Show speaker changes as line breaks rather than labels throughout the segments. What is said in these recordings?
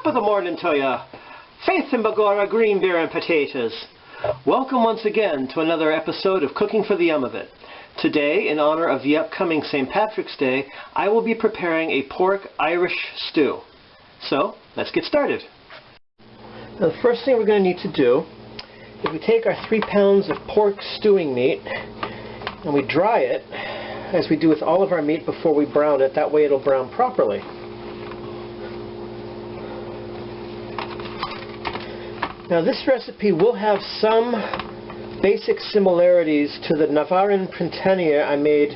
of the morning to ya. Faith and Begorra, green beer and potatoes. Welcome once again to another episode of Cooking for the Yum of It. Today, in honor of the upcoming St. Patrick's Day, I will be preparing a pork Irish stew. So, let's get started. Now, the first thing we're going to need to do is we take our 3 pounds of pork stewing meat and we dry it as we do with all of our meat before we brown it. That way it'll brown properly. Now this recipe will have some basic similarities to the Navarin printanier I made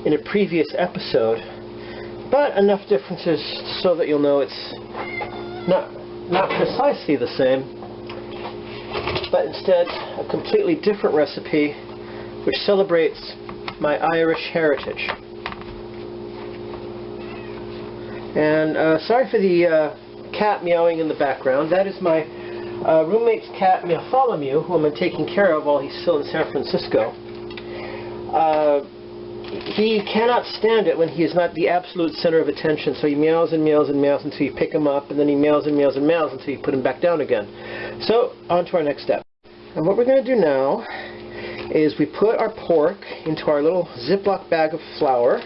in a previous episode, but enough differences so that you'll know it's not precisely the same, but instead a completely different recipe which celebrates my Irish heritage. And sorry for the cat meowing in the background. That is my roommate's cat, Bartholomew, whom I'm taking care of while he's still in San Francisco. He cannot stand it when he is not the absolute center of attention, so he meows and meows and meows until you pick him up, and then he meows and meows and meows until you put him back down again. So, on to our next step. And what we're going to do now is we put our pork into our little Ziploc bag of flour.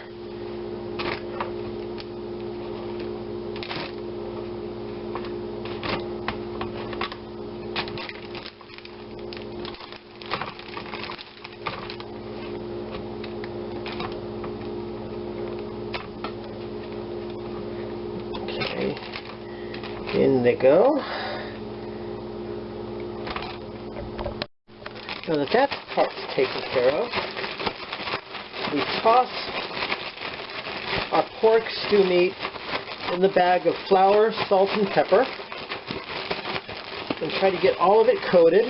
Okay, in they go. Now that that part's taken care of, we toss our pork stew meat in the bag of flour, salt, and pepper, and try to get all of it coated.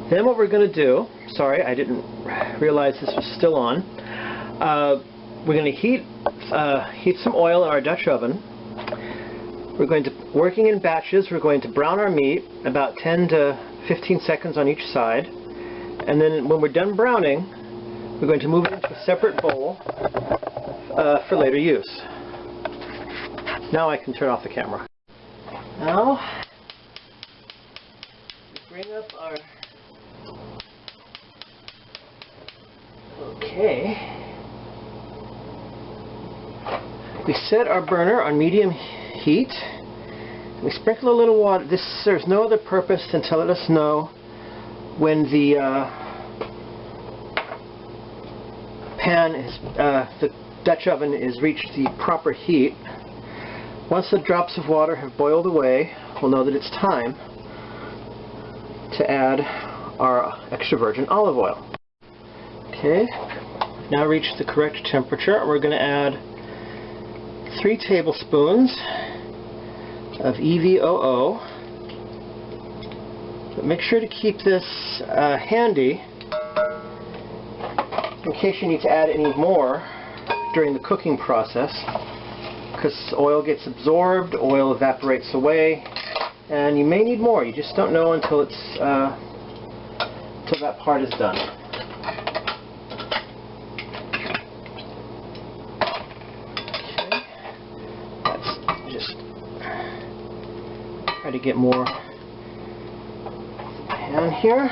Then what we're going to do, sorry, I didn't realize this was still on. We're going to heat some oil in our Dutch oven. We're going to, working in batches, we're going to brown our meat about 10 to 15 seconds on each side. And then when we're done browning, we're going to move it into a separate bowl for later use. Now I can turn off the camera. Now, we bring up our... Okay. We set our burner on medium heat. We sprinkle a little water. This serves no other purpose than to let us know when the pan is, the Dutch oven has reached the proper heat. Once the drops of water have boiled away, we'll know that it's time to add our extra virgin olive oil. Okay, now reached the correct temperature, and we're going to add 3 tablespoons of EVOO. But make sure to keep this handy in case you need to add any more during the cooking process, because oil gets absorbed, oil evaporates away, and you may need more. You just don't know until it's until that part is done. Try to get more pan here,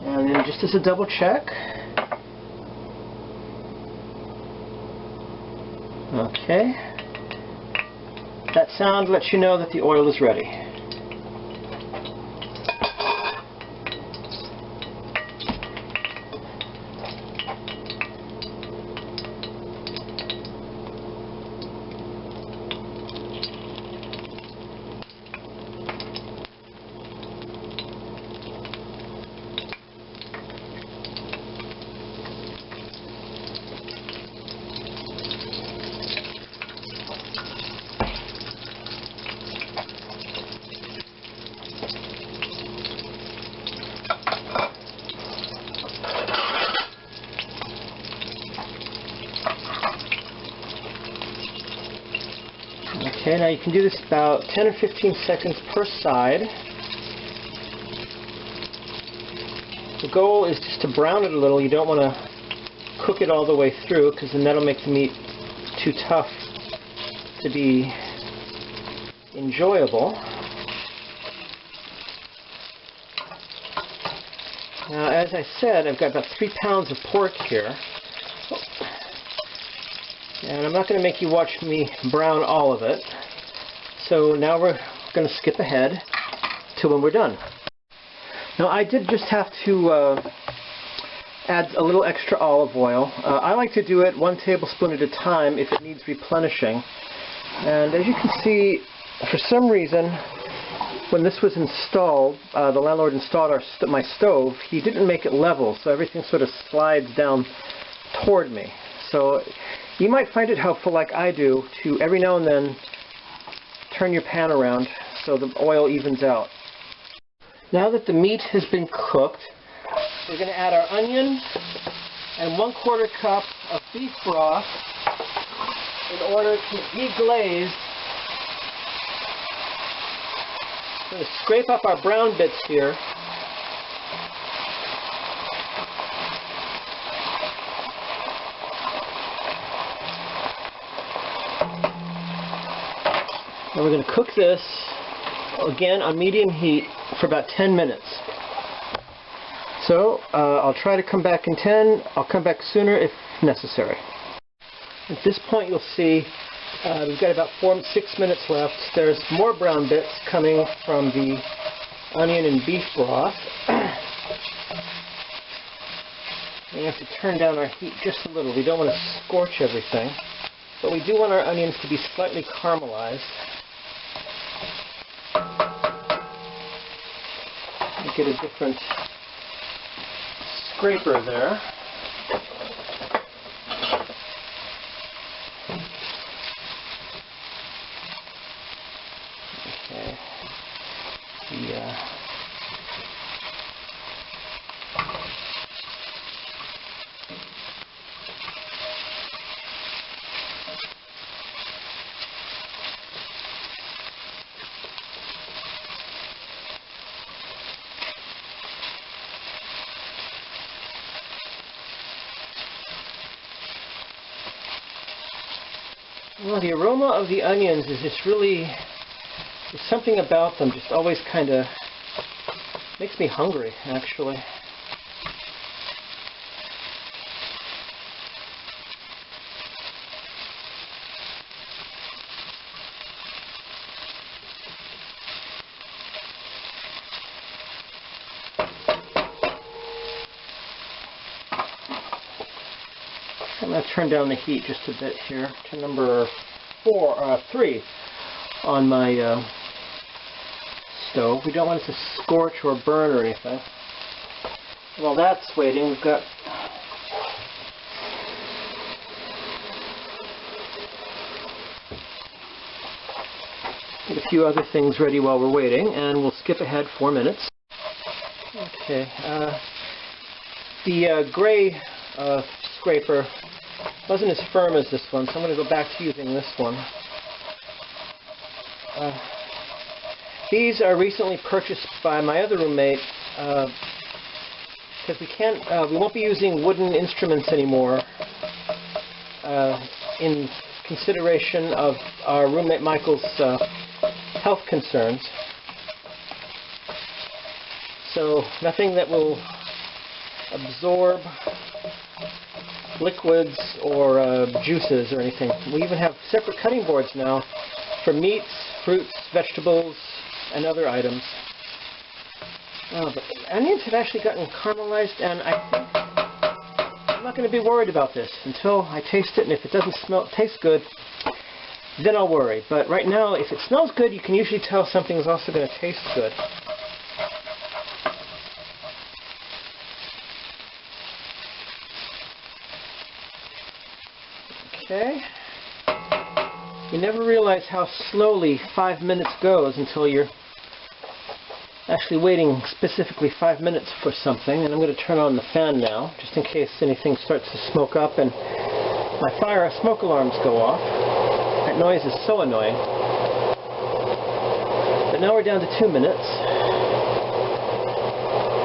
and then just as a double check, okay, that sound lets you know that the oil is ready. Okay, now you can do this about 10 or 15 seconds per side. The goal is just to brown it a little. You don't want to cook it all the way through, because then that'll make the meat too tough to be enjoyable. Now, as I said, I've got about 3 pounds of pork here. And I'm not going to make you watch me brown all of it. So now we're going to skip ahead to when we're done. Now, I did just have to add a little extra olive oil. I like to do it 1 tablespoon at a time if it needs replenishing. And as you can see, for some reason, when this was installed, the landlord installed my stove, he didn't make it level, so everything sort of slides down toward me. So you might find it helpful, like I do, to every now and then turn your pan around so the oil evens out. Now that the meat has been cooked, we're going to add our onion and 1/4 cup of beef broth in order to deglaze. We're going to scrape up our brown bits here. And we're going to cook this, again, on medium heat for about 10 minutes. So, I'll try to come back in 10. I'll come back sooner if necessary. At this point, you'll see we've got about 4 to 6 minutes left. There's more brown bits coming from the onion and beef broth. We have to turn down our heat just a little. We don't want to scorch everything, but we do want our onions to be slightly caramelized. Get a different scraper there. Okay. Well, the aroma of the onions is just really, there's something about them just always kind of makes me hungry, actually. I'm going to turn down the heat just a bit here to number 3 on my stove. We don't want it to scorch or burn or anything. While that's waiting, we've got a few other things ready while we're waiting, and we'll skip ahead 4 minutes. Okay, the gray scraper wasn't as firm as this one, so I'm going to go back to using this one. These are recently purchased by my other roommate because we won't be using wooden instruments anymore in consideration of our roommate Michael's health concerns. So nothing that will absorb liquids or juices or anything. We even have separate cutting boards now for meats, fruits, vegetables, and other items. But the onions have actually gotten caramelized, and I think I'm not going to be worried about this until I taste it, and if it doesn't taste good, then I'll worry. But right now, if it smells good, you can usually tell something is also going to taste good. Okay. You never realize how slowly 5 minutes goes until you're actually waiting specifically 5 minutes for something. And I'm going to turn on the fan now, just in case anything starts to smoke up and my fire smoke alarms go off. That noise is so annoying. now we're down to 2 minutes.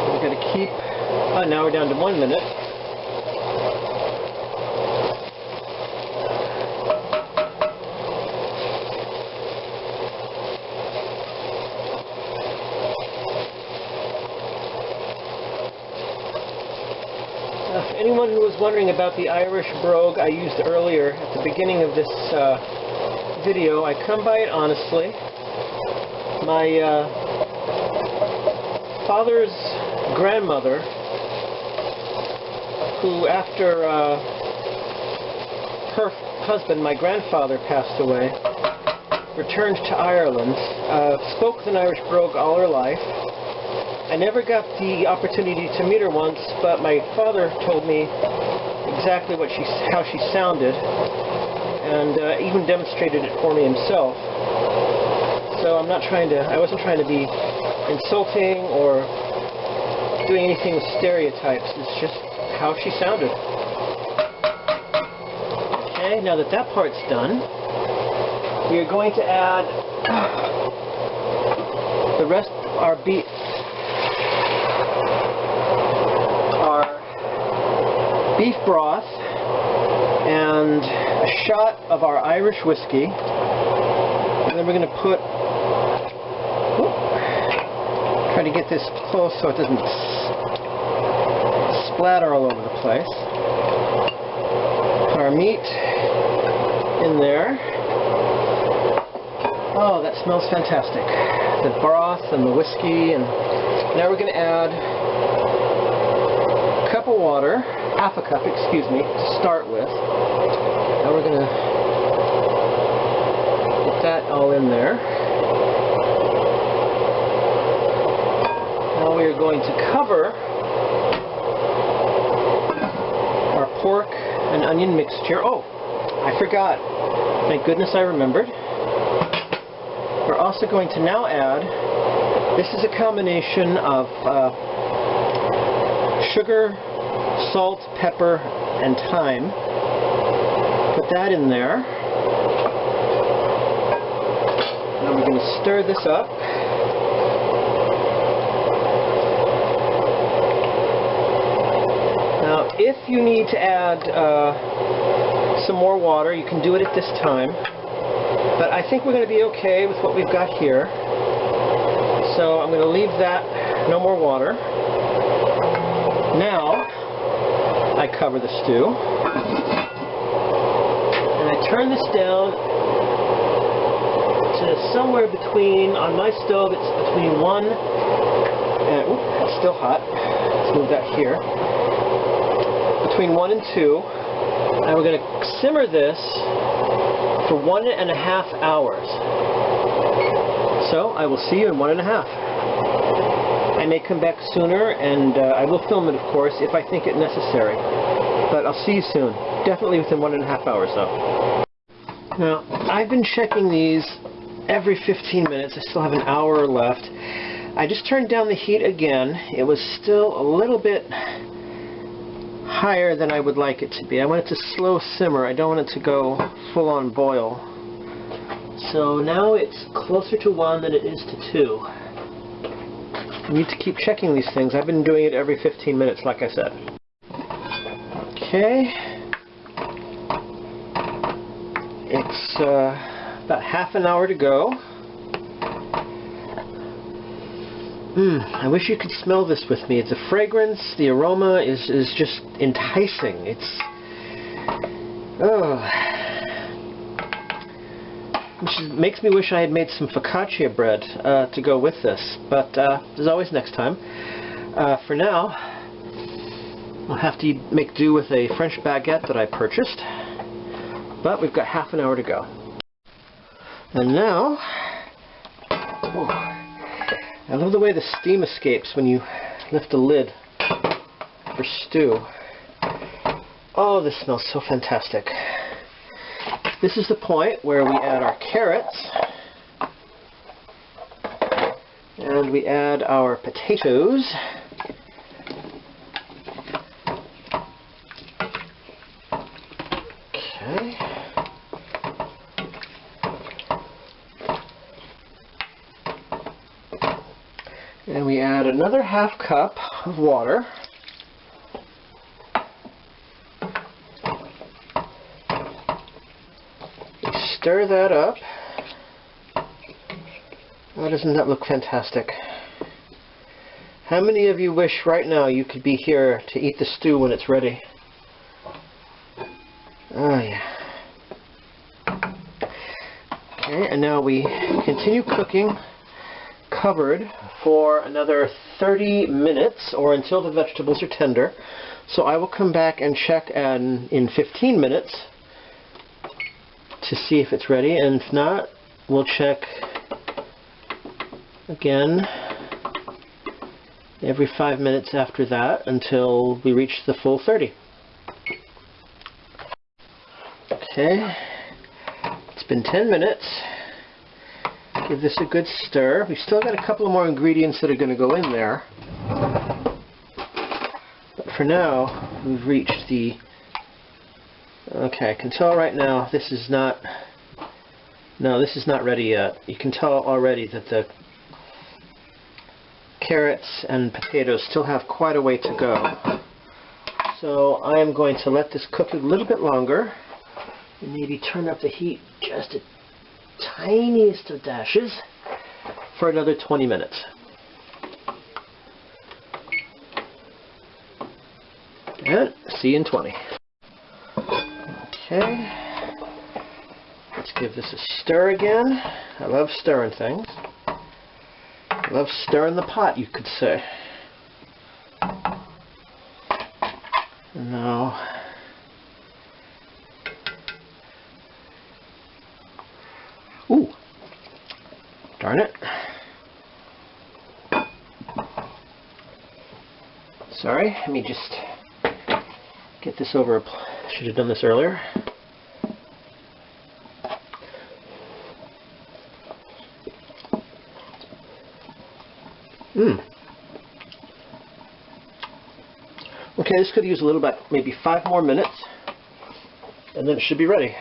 We're going to keep, now we're down to 1 minute. Anyone who was wondering about the Irish brogue I used earlier at the beginning of this video, I come by it honestly. My father's grandmother, who after her husband, my grandfather, passed away, returned to Ireland, spoke with an Irish brogue all her life. I never got the opportunity to meet her once, but my father told me exactly how she sounded, and even demonstrated it for me himself. So I wasn't trying to be insulting or doing anything with stereotypes. It's just how she sounded. Okay, now that part's done, we are going to add the rest of our beef. Beef broth and a shot of our Irish whiskey, and then we're going to put, try to get this close so it doesn't splatter all over the place. Put our meat in there. Oh, that smells fantastic. The broth and the whiskey, and now we're going to add a cup of water. Half a cup, excuse me, to start with. Now we're going to get that all in there. Now we are going to cover our pork and onion mixture. Oh, I forgot. Thank goodness I remembered. We're also going to now add, this is a combination of sugar, salt, pepper, and thyme. Put that in there. Now we're going to stir this up. Now, if you need to add some more water, you can do it at this time. But I think we're going to be okay with what we've got here. So I'm going to leave that, no more water. Now, I cover the stew, and I turn this down to somewhere between, on my stove it's between 1 and, it's still hot, let's move that here, between 1 and 2, and we're going to simmer this for 1.5 hours. So I will see you in 1.5. I may come back sooner, and I will film it, of course, if I think it necessary. But I'll see you soon. Definitely within 1.5 hours, though. Now, I've been checking these every 15 minutes. I still have an hour left. I just turned down the heat again. It was still a little bit higher than I would like it to be. I want it to slow simmer. I don't want it to go full-on boil. So now it's closer to 1 than it is to 2. You need to keep checking these things. I've been doing it every 15 minutes, like I said. Okay. It's about half an hour to go. I wish you could smell this with me. It's a fragrance. The aroma is just enticing. It's... which makes me wish I had made some focaccia bread to go with this, but there's always next time. For now, I'll have to make do with a French baguette that I purchased, but we've got half an hour to go. And now, I love the way the steam escapes when you lift the lid for stew. Oh, this smells so fantastic. This is the point where we add our carrots, and we add our potatoes, okay, And we add another ½ cup of water. We stir that up. Oh, doesn't that look fantastic? How many of you wish right now you could be here to eat the stew when it's ready? Oh yeah. Okay, and now we continue cooking, covered for another 30 minutes or until the vegetables are tender. So I will come back and check in 15 minutes to see if it's ready, and if not, we'll check again every 5 minutes after that until we reach the full 30. Okay, it's been 10 minutes. Give this a good stir. We've still got a couple of more ingredients that are going to go in there. But for now, we've reached the... Okay, I can tell right now this is not... No, this is not ready yet. You can tell already that the carrots and potatoes still have quite a way to go. So I am going to let this cook a little bit longer. And maybe turn up the heat just a tiniest of dashes for another 20 minutes. And see you in 20. Okay. Let's give this a stir again. I love stirring things. I love stirring the pot, you could say. And now ooh, darn it. Sorry, let me just get this over. Should have done this earlier. Okay, this could use a little bit, maybe 5 more minutes, and then it should be ready.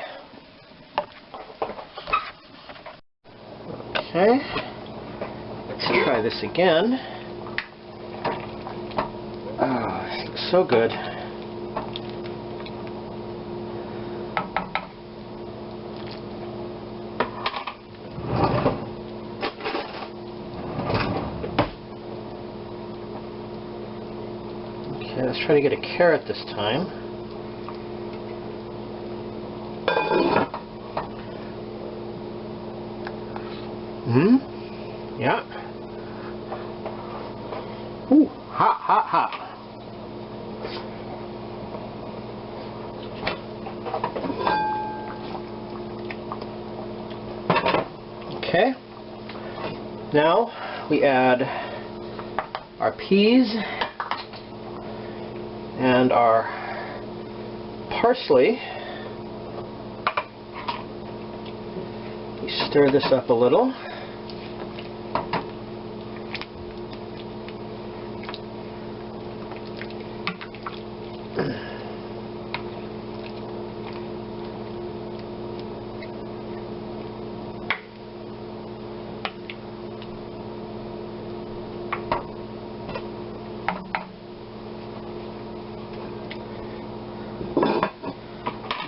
Okay, let's try this again. Oh, this looks so good. Okay, let's try to get a carrot this time. Yeah. Ooh, hot, hot, hot. Okay. Now we add our peas and our parsley. We stir this up a little.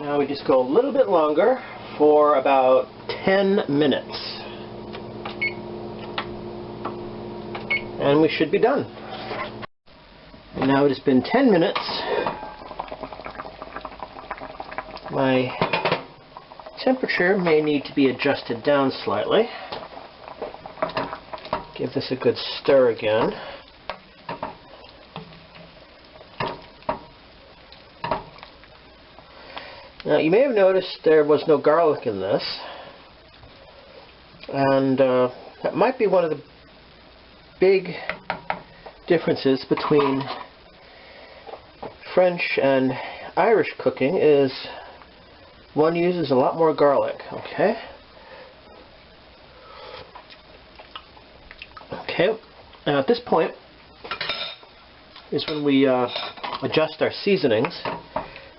Now we just go a little bit longer for about 10 minutes. And we should be done. And now it has been 10 minutes. My temperature may need to be adjusted down slightly. Give this a good stir again. Now you may have noticed there was no garlic in this, and that might be one of the big differences between French and Irish cooking is one uses a lot more garlic. Okay. Okay. Now at this point is when we adjust our seasonings,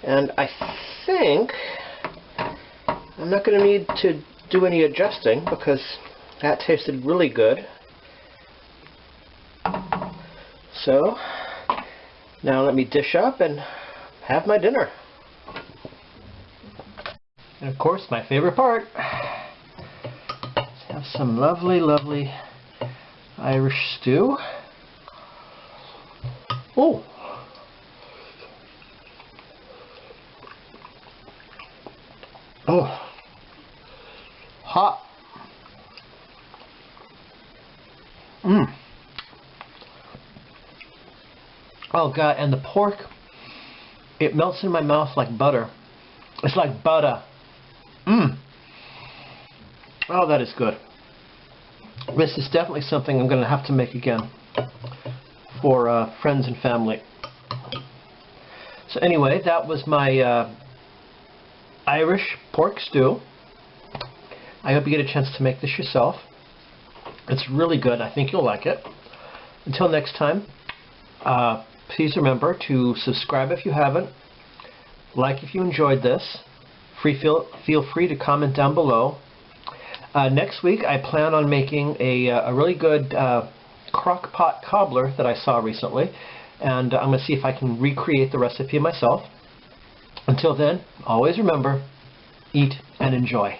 and I think I'm not going to need to do any adjusting because that tasted really good. So now let me dish up and have my dinner. And of course, my favorite part. Let's have some lovely, lovely Irish stew. Oh! Oh! Hot! Mmm! Oh God, and the pork, it melts in my mouth like butter. It's like butter. Mmm! Oh, that is good. This is definitely something I'm going to have to make again for friends and family. So anyway, that was my Irish pork stew. I hope you get a chance to make this yourself. It's really good. I think you'll like it. Until next time, please remember to subscribe if you haven't, like if you enjoyed this. Feel free to comment down below. Next week I plan on making a really good crock pot cobbler that I saw recently, and I'm going to see if I can recreate the recipe myself. Until then, always remember, eat and enjoy.